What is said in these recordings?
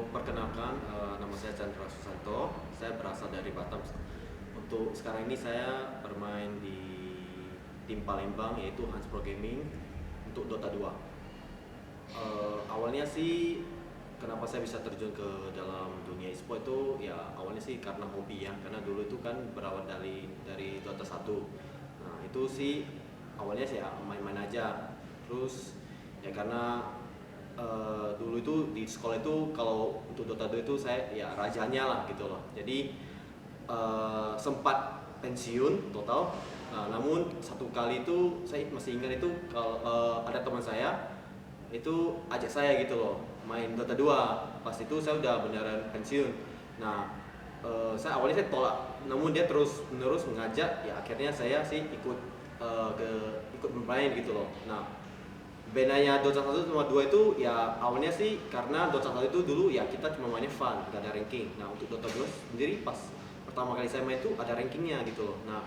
Perkenalkan, nama saya Chandra Susanto. Saya berasal dari Batam. Untuk sekarang ini saya bermain di tim Palembang, yaitu Hans Pro Gaming untuk Dota 2. Awalnya sih kenapa saya bisa terjun ke dalam dunia e-sport itu ya awalnya sih karena hobi ya, karena dulu itu kan berawal dari Dota 1. Nah, itu sih awalnya sih ya main-main aja. Terus ya karena dulu itu di sekolah itu kalau untuk Dota 2 itu saya ya rajanya lah gitu loh. Jadi sempat pensiun total. Nah, namun satu kali itu saya masih ingat itu kalau ada teman saya itu ajak saya gitu loh main Dota 2. Pas itu saya udah beneran pensiun. Nah, saya awalnya saya tolak. Namun dia terus menerus mengajak, ya akhirnya saya sih ikut bermain gitu loh. Nah, bedanya Dota 1 sama 2 itu ya awalnya sih karena Dota 1 itu dulu ya kita cuma mainnya fun, gak ada ranking. Nah, untuk Dota 2 sendiri pas pertama kali saya main itu ada rankingnya gitu loh. Nah,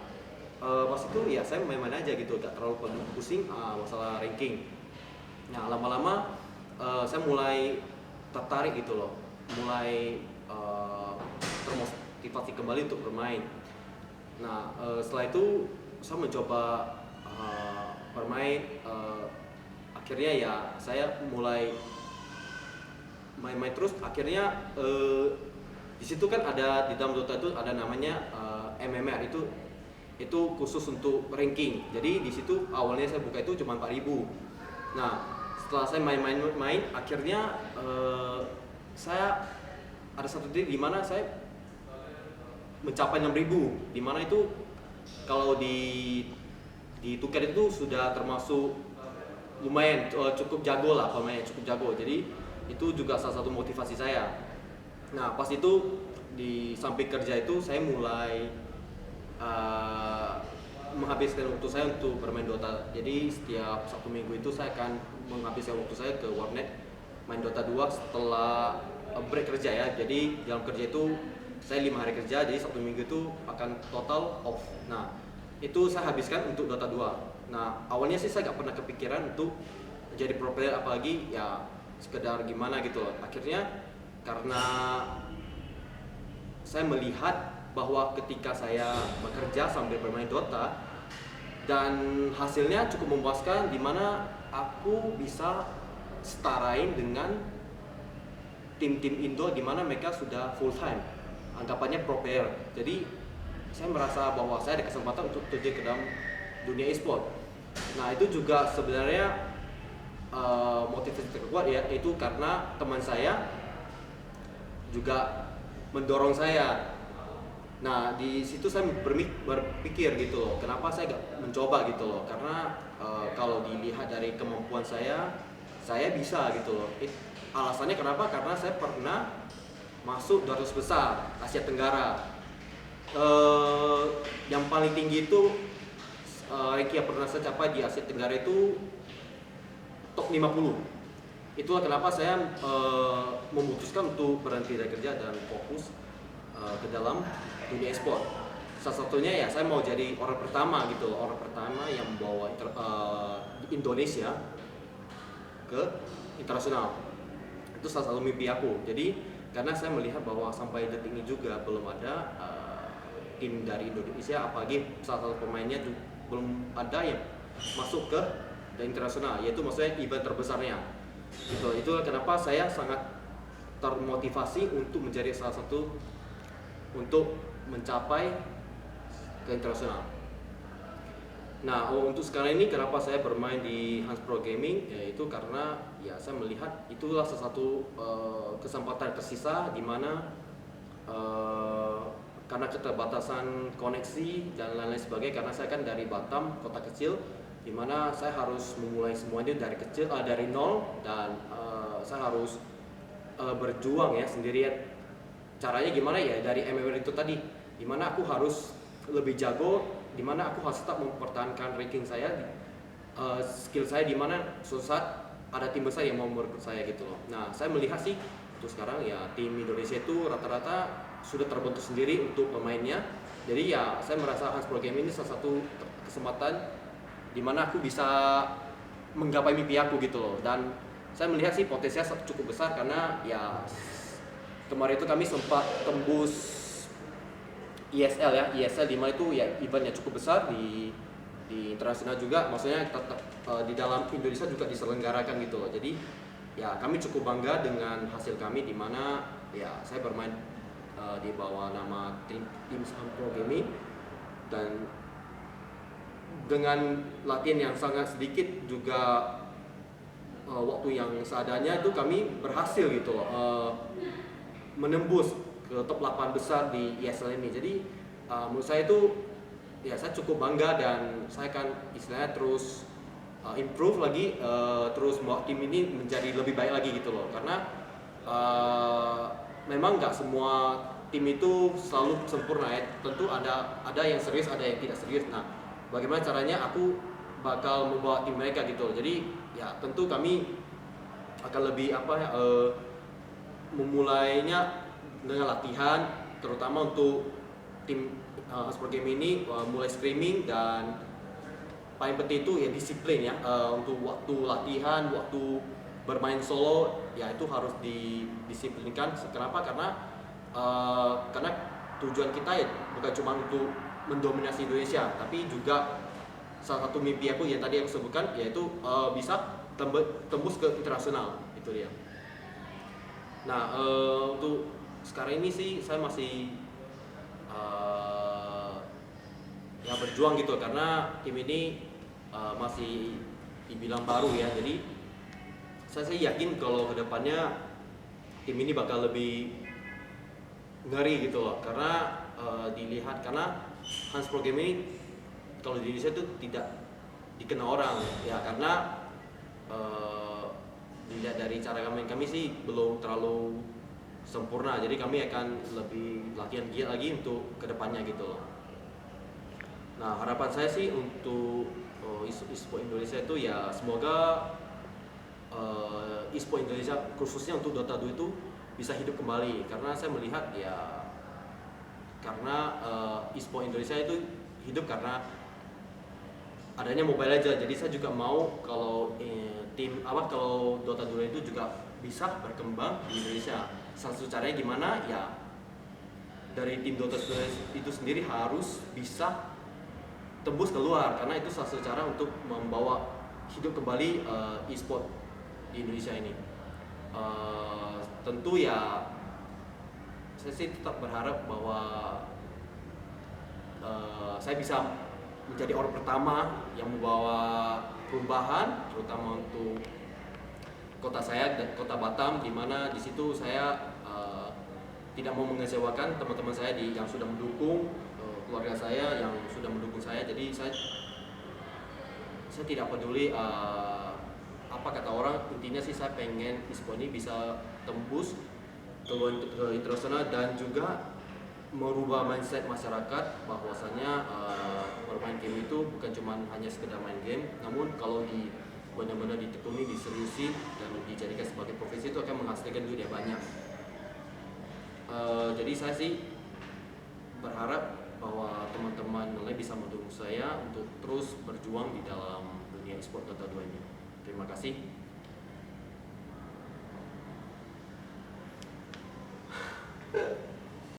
pas itu ya saya main-main aja gitu, gak terlalu pusing masalah ranking. Nah, lama-lama saya mulai tertarik gitu loh, mulai termotivasi kembali untuk bermain. Nah, setelah itu saya mencoba bermain, akhirnya ya saya mulai main-main terus. Akhirnya di situ kan ada di dalam Dota itu ada namanya MMR, itu khusus untuk ranking. Jadi di situ awalnya saya buka itu cuma 4.000. Nah, setelah saya main, akhirnya saya ada satu titik di mana saya mencapai 6.000, di mana itu kalau di tukar itu sudah termasuk lumayan cukup jago lah, pemainnya cukup jago. Jadi itu juga salah satu motivasi saya. Nah, pas itu di samping kerja itu saya mulai menghabiskan waktu saya untuk bermain Dota. Jadi setiap Sabtu Minggu itu saya akan menghabiskan waktu saya ke warnet main Dota 2 setelah break kerja ya. Jadi dalam kerja itu saya 5 hari kerja, jadi Sabtu Minggu itu akan total off. Nah, itu saya habiskan untuk Dota 2. Nah, awalnya sih saya gak pernah kepikiran untuk jadi pro player, apalagi ya sekedar gimana gitu loh. Akhirnya karena saya melihat bahwa ketika saya bekerja sambil bermain Dota dan hasilnya cukup memuaskan, di mana aku bisa setarain dengan tim-tim Indo di mana mereka sudah full time, anggapannya pro player. Jadi saya merasa bahwa saya ada kesempatan untuk terjun ke dalam dunia e-sport. Nah, itu juga sebenarnya motivasi terkuat ya, itu karena teman saya juga mendorong saya. Nah, di situ saya berpikir gitu loh, kenapa saya gak mencoba gitu loh. Karena kalau dilihat dari kemampuan saya bisa gitu loh. Alasannya kenapa? Karena saya pernah masuk 200 besar Asia Tenggara. Yang paling tinggi itu ranking yang pernah saya capai di Asia Tenggara itu top 50. Itulah kenapa saya memutuskan untuk berhenti dari kerja dan fokus ke dalam dunia e-sport. Salah satunya ya saya mau jadi orang pertama gitu loh, orang pertama yang membawa Indonesia ke internasional. Itu salah satu mimpi aku. Jadi karena saya melihat bahwa sampai detik ini juga belum ada tim dari Indonesia, apalagi salah satu pemainnya belum ada yang masuk ke internasional, yaitu maksudnya event terbesarnya. Itu kenapa saya sangat termotivasi untuk menjadi salah satu untuk mencapai ke internasional. Nah, untuk sekarang ini kenapa saya bermain di Hans Pro Gaming, yaitu karena ya saya melihat itulah salah satu kesempatan tersisa di mana karena keterbatasan koneksi dan lain-lain sebagainya, karena saya kan dari Batam, kota kecil, di mana saya harus memulai semuanya dari kecil, dari nol, dan saya harus berjuang ya sendirian. Caranya gimana ya, dari MMR itu tadi, di mana aku harus lebih jago, di mana aku harus tetap mempertahankan ranking saya, skill saya, di mana suatu saat ada tim besar yang mau merekrut saya gitu loh. Nah, saya melihat sih untuk sekarang ya tim Indonesia itu rata-rata sudah terbentuk sendiri untuk pemainnya. Jadi ya saya merasa Hans Pro Gaming ini salah satu kesempatan di mana aku bisa menggapai mimpi aku gitu loh. Dan saya melihat sih potensinya cukup besar karena ya kemarin itu kami sempat tembus ISL ya, ISL 5 itu ya event yang cukup besar di internasional juga, maksudnya tetap di dalam Indonesia juga diselenggarakan gitu loh. Jadi ya kami cukup bangga dengan hasil kami, di mana ya saya bermain di bawah nama tim Saham Pro Gaming, dan dengan latihan yang sangat sedikit juga waktu yang seadanya itu kami berhasil gitu loh menembus ke top 8 besar di ESL ini. Jadi menurut saya itu ya saya cukup bangga, dan saya akan istilahnya terus improve lagi, terus membawa tim ini menjadi lebih baik lagi gitu loh. Karena memang nggak semua tim itu selalu sempurna ya. Tentu ada yang serius, ada yang tidak serius. Nah, bagaimana caranya aku bakal membawa tim mereka gitu loh. Jadi ya tentu kami akan lebih memulainya dengan latihan, terutama untuk tim sport game ini mulai screaming, dan paling penting itu ya disiplin ya, untuk waktu latihan, waktu bermain solo ya itu harus didisiplinkan. Kenapa? Karena tujuan kita ya bukan cuma untuk mendominasi Indonesia, tapi juga salah satu mimpi aku yang tadi aku sebutkan, yaitu bisa tembus ke internasional, itu dia. Nah, untuk sekarang ini sih saya masih ya berjuang gitu, karena tim ini masih dibilang baru ya. Jadi saya yakin kalau kedepannya tim ini bakal lebih ngeri gitu loh, karena dilihat, karena Hans Pro Game ini kalau di Indonesia itu tidak dikenal orang ya, karena dilihat dari cara kami sih belum terlalu sempurna. Jadi kami akan lebih latihan giat lagi untuk kedepannya gitu loh. Nah, harapan saya sih untuk e-sport Indonesia itu ya semoga e-sport Indonesia khususnya untuk Dota 2 itu bisa hidup kembali, karena saya melihat ya, karena e-sport Indonesia itu hidup karena adanya Mobile Legends. Jadi saya juga mau kalau kalau Dota 2 itu juga bisa berkembang di Indonesia. Salah satu caranya gimana ya, dari tim Dota itu sendiri harus bisa tembus keluar, karena itu salah satu cara untuk membawa hidup kembali e-sport di Indonesia ini. Tentu ya saya sih tetap berharap bahwa saya bisa menjadi orang pertama yang membawa perubahan, terutama untuk kota saya dan kota Batam, di mana di situ saya tidak mau mengecewakan teman-teman saya yang sudah mendukung, keluarga saya yang sudah mendukung saya. Jadi saya tidak peduli apa kata orang, intinya sih saya pengen e-sport ini bisa tembus ke internasional, dan juga merubah mindset masyarakat bahwasanya bermain game itu bukan cuma hanya sekedar main game, namun kalau benar-benar ditekuni, diseriusin, dan dijadikan sebagai profesi, itu akan menghasilkan duit yang banyak. Jadi saya sih berharap bahwa teman-teman lain bisa mendukung saya untuk terus berjuang di dalam dunia e-sport Dota 2 ini. Terima kasih.